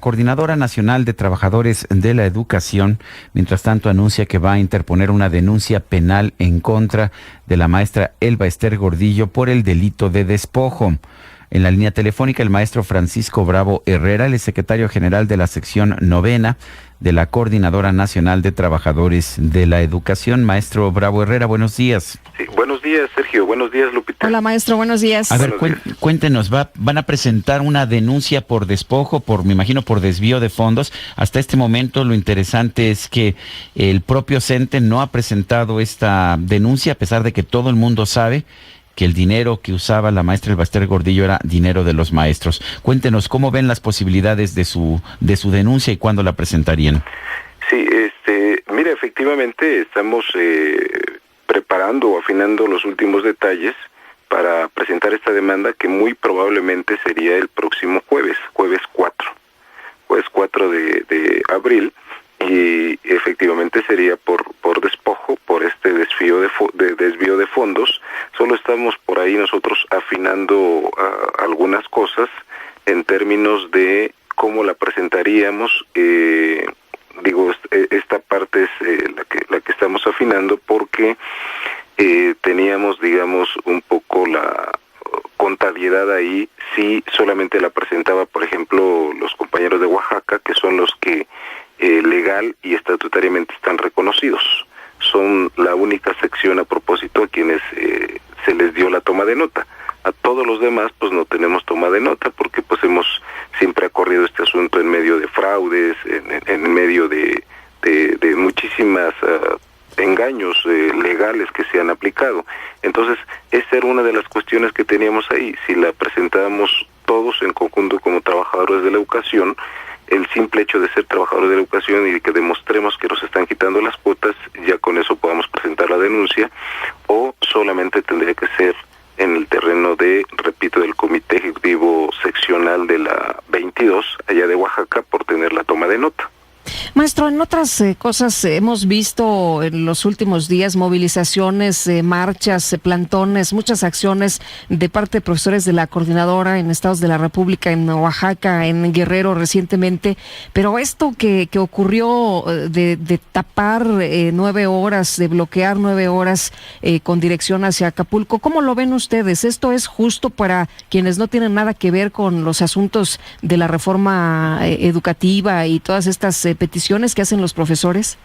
Coordinadora Nacional de Trabajadores de la Educación, mientras tanto, anuncia que va a interponer una denuncia penal en contra de la maestra Elba Ester Gordillo por el delito de despojo. En la línea telefónica, el maestro Francisco Bravo Herrera, el secretario general de la sección 9ª de la Coordinadora Nacional de Trabajadores de la Educación. Maestro Bravo Herrera, buenos días. Sí, buenos días, Sergio. Buenos días, Lupita. Hola, maestro. Buenos días. A ver, cuéntenos, ¿van a presentar una denuncia por despojo, me imagino, por desvío de fondos? Hasta este momento lo interesante es que el propio CENTE no ha presentado esta denuncia, a pesar de que todo el mundo sabe que el dinero que usaba la maestra Elba Ester Gordillo era dinero de los maestros. Cuéntenos, ¿cómo ven las posibilidades de su denuncia y cuándo la presentarían? Sí, mira, efectivamente estamos preparando o afinando los últimos detalles para presentar esta demanda, que muy probablemente sería el próximo jueves 4 de abril, y efectivamente sería por despojo, por este desvío de fondos. Solo estamos por ahí nosotros afinando algunas cosas en términos de cómo la presentaríamos. Esta parte es la que estamos afinando, porque teníamos, digamos, un poco la contrariedad ahí si solamente la presentaba, por ejemplo, los compañeros de Oaxaca, que son los que legal y estatutariamente están reconocidos. Son la única sección a propósito a quienes se les dio la toma de nota. A todos los demás pues no tenemos toma de nota, porque pues siempre ha corrido este asunto en medio de fraudes, en medio de muchísimas engaños legales que se han aplicado. Entonces, esa era una de las cuestiones que teníamos ahí. Si la presentábamos todos en conjunto como trabajadores de la educación, el simple hecho de ser trabajadores de la educación y de que demostremos que nos están quitando las cuotas, ya con eso podamos presentar la denuncia, o solamente tendría que ser en el terreno del Comité Ejecutivo Seccional de la 22, allá de Oaxaca, por tener la toma de nota. Maestro, en otras cosas hemos visto en los últimos días movilizaciones, marchas, plantones, muchas acciones de parte de profesores de la coordinadora en estados de la República, en Oaxaca, en Guerrero recientemente, pero esto que ocurrió de tapar 9 horas, de bloquear 9 horas con dirección hacia Acapulco, ¿cómo lo ven ustedes? ¿Esto es justo para quienes no tienen nada que ver con los asuntos de la reforma educativa y todas estas peticiones que hacen los profesores?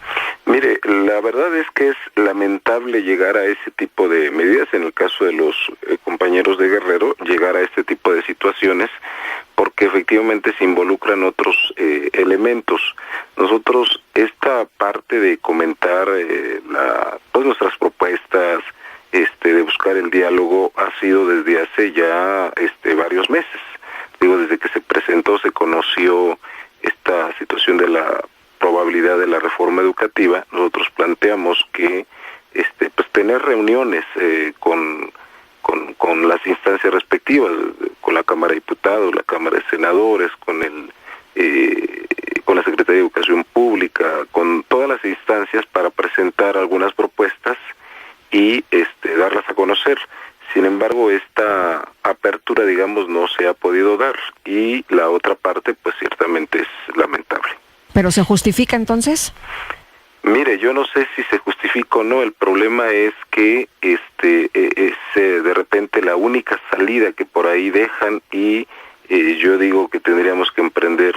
Mire, la verdad es que es lamentable llegar a ese tipo de medidas, en el caso de los compañeros de Guerrero, llegar a este tipo de situaciones, porque efectivamente se involucran otros elementos. Nosotros, esta parte de comentar todas nuestras propuestas, de buscar el diálogo, ha sido desde hace ya varios meses. Desde que se presentó, se conoció esta situación de la probabilidad de la reforma educativa. Nosotros planteamos que pues tener reuniones con las instancias respectivas, con la Cámara de Diputados, la Cámara de Senadores, con la Secretaría de Educación Pública, con todas las instancias, para presentar algunas propuestas y darlas a conocer. Sin embargo, esta apertura, digamos, no se ha podido dar, y la otra parte, pues ciertamente es lamentable. ¿Pero se justifica entonces? Mire, yo no sé si se justifica o no. El problema es que es de repente la única salida que por ahí dejan, y yo digo que tendríamos que emprender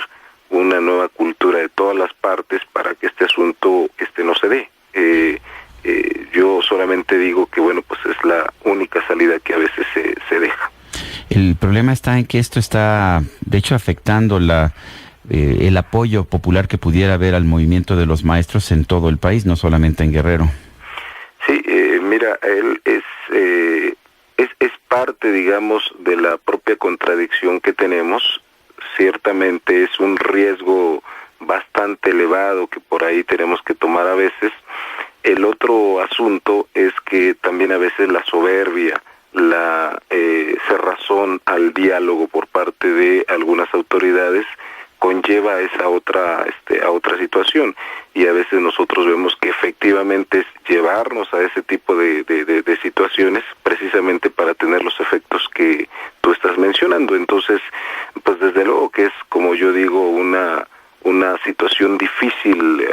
una nueva cultura de todas las partes para que este asunto no se dé. Yo solamente digo que, bueno, pues es la única salida que a veces se deja. El problema está en que esto está, de hecho, afectando el apoyo popular que pudiera haber al movimiento de los maestros en todo el país, no solamente en Guerrero. Sí, mira, él es parte, digamos, de la propia contradicción que tenemos. Ciertamente es un riesgo bastante elevado que por ahí tenemos que tomar a veces. El otro asunto es que también a veces la soberbia, la cerrazón al diálogo por parte de algunas autoridades conlleva a esa otra a otra situación, y a veces nosotros vemos que efectivamente es llevarnos a ese tipo de situaciones precisamente para tener los efectos que tú estás mencionando. Entonces, pues desde luego que es, como yo digo, una situación difícil,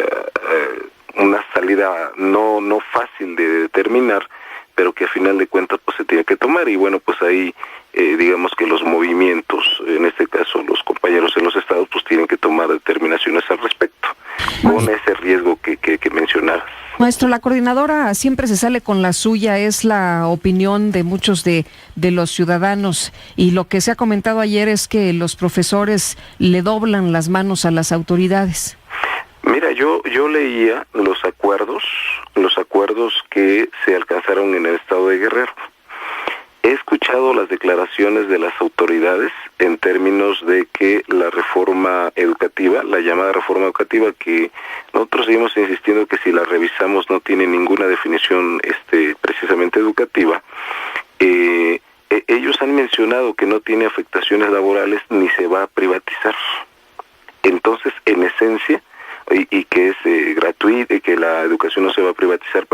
una salida no fácil de determinar, pero que a final de cuentas pues se tiene que tomar. Y bueno, pues ahí digamos que los movimientos, en este caso los compañeros en los estados, pues tienen que tomar determinaciones al respecto, con ese riesgo que mencionabas. Maestro, la coordinadora siempre se sale con la suya, es la opinión de muchos de los ciudadanos, y lo que se ha comentado ayer es que los profesores le doblan las manos a las autoridades. Mira, yo leía los acuerdos que se alcanzaron en el estado de Guerrero. He escuchado las declaraciones de las autoridades en términos de que la reforma educativa, la llamada reforma educativa, que nosotros seguimos insistiendo que si la revisamos no tiene ninguna definición precisamente educativa, ellos han mencionado que no tiene afectaciones laborales ni se va a privatizar. Entonces, en esencia, y que es gratuita, y que la educación no se va a privatizar,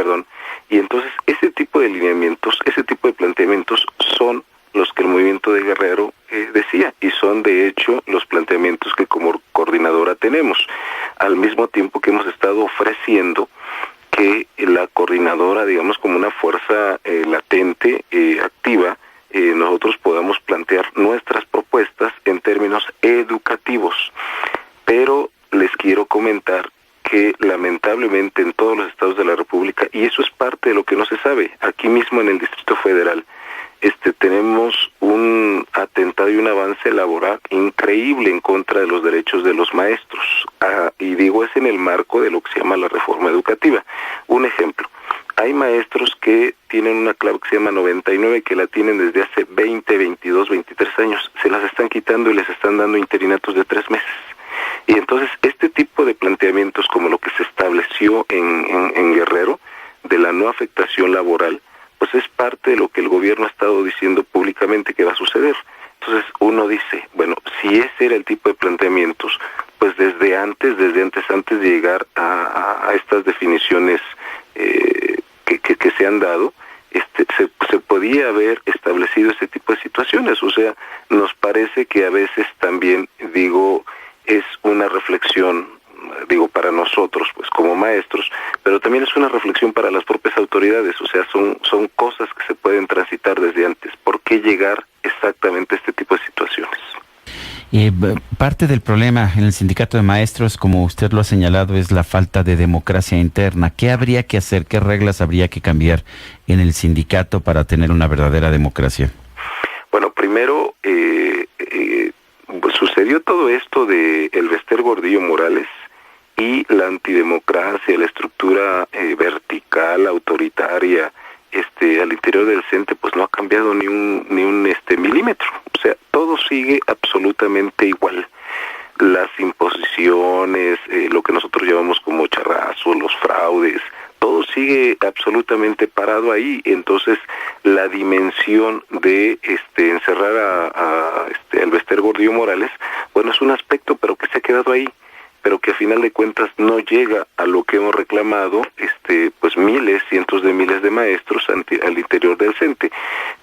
y entonces ese tipo de lineamientos, ese tipo de planteamientos son los que el movimiento de Guerrero decía, y son de hecho los planteamientos que como coordinadora tenemos, al mismo tiempo que hemos estado ofreciendo que la coordinadora, digamos, como una fuerza latente, activa, nosotros podamos plantear nuestras propuestas en términos educativos. Pero les quiero comentar que lamentablemente en todos los estados de la República, y eso es parte de lo que no se sabe, aquí mismo en el Distrito Federal, tenemos un atentado y un avance laboral increíble en contra de los derechos de los maestros, y digo, es en el marco de lo que se llama la reforma educativa. Un ejemplo, hay maestros que tienen una clave que se llama 99, que la tienen desde hace 20, 22, 23 años, se las están quitando y les están dando interinatos de 3 meses. Y entonces este tipo de planteamientos, como lo que se estableció en Guerrero, de la no afectación laboral, pues es parte de lo que el gobierno ha estado diciendo públicamente que va a suceder. Entonces uno dice, bueno, si ese era el tipo de planteamientos, pues desde antes de llegar a estas definiciones que se han dado, se podía haber establecido ese tipo de situaciones. O sea, nos parece que a veces también, digo, es una reflexión, digo, para nosotros, pues como maestros, pero también es una reflexión para las propias autoridades. O sea, son cosas que se pueden transitar desde antes. ¿Por qué llegar exactamente a este tipo de situaciones? Parte del problema en el sindicato de maestros, como usted lo ha señalado, es la falta de democracia interna. ¿Qué habría que hacer? ¿Qué reglas habría que cambiar en el sindicato para tener una verdadera democracia? Bueno, primero, sucedió todo esto de Elbester Gordillo Morales y la antidemocracia, la estructura vertical, autoritaria, al interior del CENTE, pues no ha cambiado ni un milímetro. O sea, todo sigue absolutamente igual. Las imposiciones, lo que nosotros llamamos como charrazo, los fraudes, todo sigue absolutamente parado ahí. Entonces, la dimensión de encerrar a Elbester Gordillo Morales, bueno, es un aspecto, pero que se ha quedado ahí, pero que a final de cuentas no llega a lo que hemos reclamado, pues miles, cientos de miles de maestros al interior del CENTE.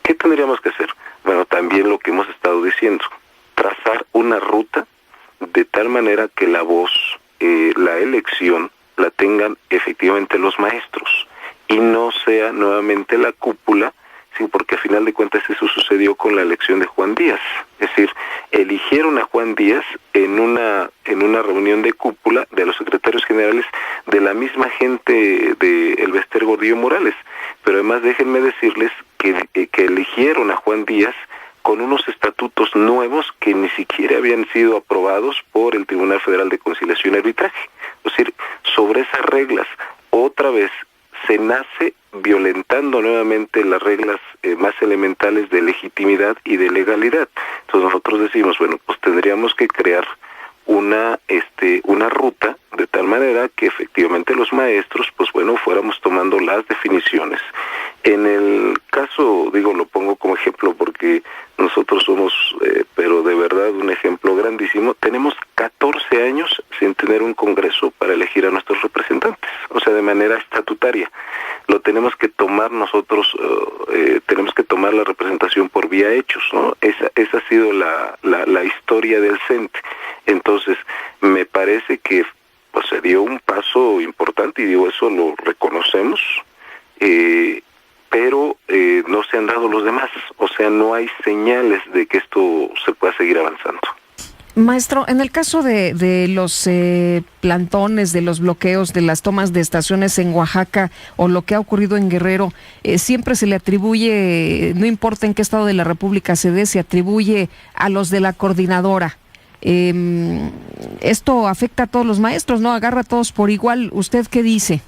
¿Qué tendríamos que hacer? Bueno, también lo que hemos estado diciendo, trazar una ruta de tal manera que la voz, la elección, la tengan efectivamente los maestros, y no sea nuevamente la cúpula, sí, porque a final de cuentas eso sucedió con la elección de Juan Díaz. Es decir, eligieron a Juan Díaz en una reunión de cúpula de los secretarios generales de la misma gente de Elbester Gordillo Morales, pero además déjenme decirles que eligieron a Juan Díaz con unos estatutos nuevos que ni siquiera habían sido aprobados por el Tribunal Federal de Conciliación y Arbitraje. Es decir, sobre esas reglas, otra vez, se nace violentando nuevamente las reglas más elementales de legitimidad y de legalidad. Entonces nosotros decimos, bueno, pues tendríamos que crear una ruta de tal manera que efectivamente los maestros, pues bueno, fuéramos tomando las definiciones. En el caso, digo, lo pongo como ejemplo porque nosotros somos, pero de verdad un ejemplo grandísimo, tenemos 14 12 años sin tener un congreso para elegir a nuestros representantes, o sea, de manera estatutaria. Lo tenemos que tomar nosotros, tenemos que tomar la representación por vía hechos, ¿no? Esa ha sido la historia del CENTE. Entonces, me parece que pues se dio un paso importante, y digo, eso lo reconocemos, pero no se han dado los demás, o sea, no hay señales de que esto se pueda seguir avanzando. Maestro, en el caso de los plantones, de los bloqueos, de las tomas de estaciones en Oaxaca o lo que ha ocurrido en Guerrero, siempre se le atribuye, no importa en qué estado de la República se dé, se atribuye a los de la coordinadora. Esto afecta a todos los maestros, ¿no? Agarra a todos por igual. ¿Usted qué dice?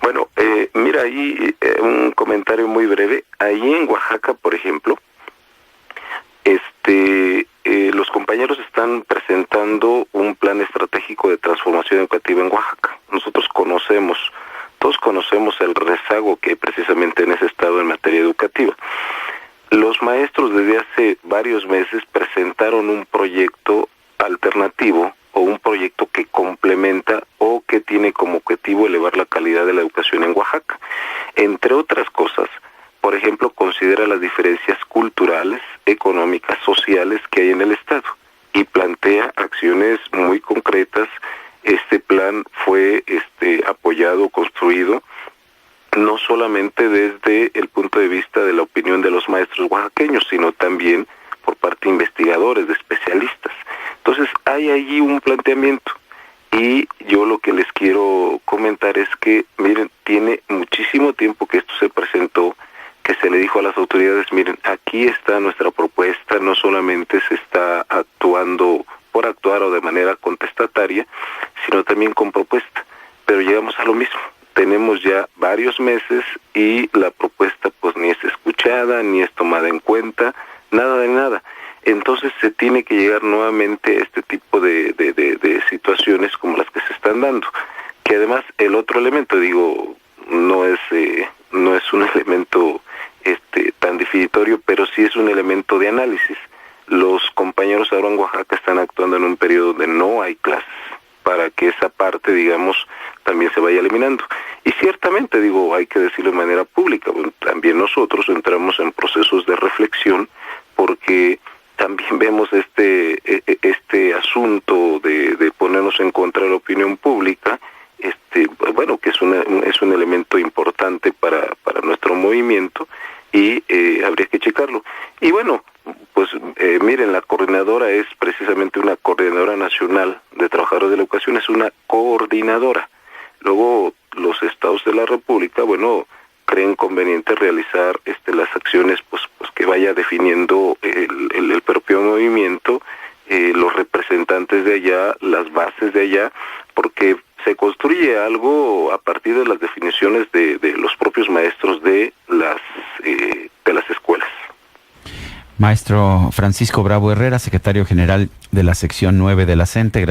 Bueno, mira, ahí un comentario muy breve. Ahí en Oaxaca, por ejemplo, los compañeros están presentando un plan estratégico de transformación educativa en Oaxaca. Todos conocemos el rezago que hay precisamente en ese estado en materia educativa. Los maestros desde hace varios meses presentaron un proyecto alternativo o un proyecto que complementa o que tiene como objetivo elevar la calidad de la educación en Oaxaca. Entre otras cosas, por ejemplo, considera las diferencias culturales, económicas, sociales que hay en el estado y plantea acciones muy concretas. Este plan fue apoyado, construido, no solamente desde el punto de vista de la opinión de los maestros oaxaqueños, sino también por parte de investigadores, de especialistas. Entonces, hay allí un planteamiento. Y yo lo que les quiero comentar es que, miren, tiene muchísimo tiempo que esto se presentó, que se le dijo a las autoridades, miren, aquí está nuestra propuesta, no solamente se está actuando por actuar o de manera contestataria, sino también con propuesta. Pero llegamos a lo mismo. Tenemos ya varios meses y la propuesta pues ni es escuchada, ni es tomada en cuenta, nada de nada. Entonces se tiene que llegar nuevamente a este tipo de situaciones como las que se están dando. Que además el otro elemento, digo, no es un elemento tan definitorio, pero sí es un elemento de análisis. Los compañeros ahora en Oaxaca están actuando en un periodo donde no hay clases, para que esa parte, digamos, también se vaya eliminando. Y ciertamente, digo, hay que decirlo de manera pública, bueno, también nosotros entramos en procesos de reflexión, porque también vemos este asunto de ponernos en contra de la opinión pública, bueno, que es un elemento importante para nuestro movimiento, y habría que checarlo. Y bueno, pues miren, la coordinadora es precisamente una coordinadora nacional de trabajadores de la educación, es una coordinadora. Luego los estados de la República, bueno, creen conveniente realizar las acciones pues que vaya definiendo el propio movimiento, los representantes de allá, las bases de allá, porque se construye algo a partir de las definiciones de los propios maestros de las escuelas. Maestro Francisco Bravo Herrera, secretario general de la sección 9 de la CENTE.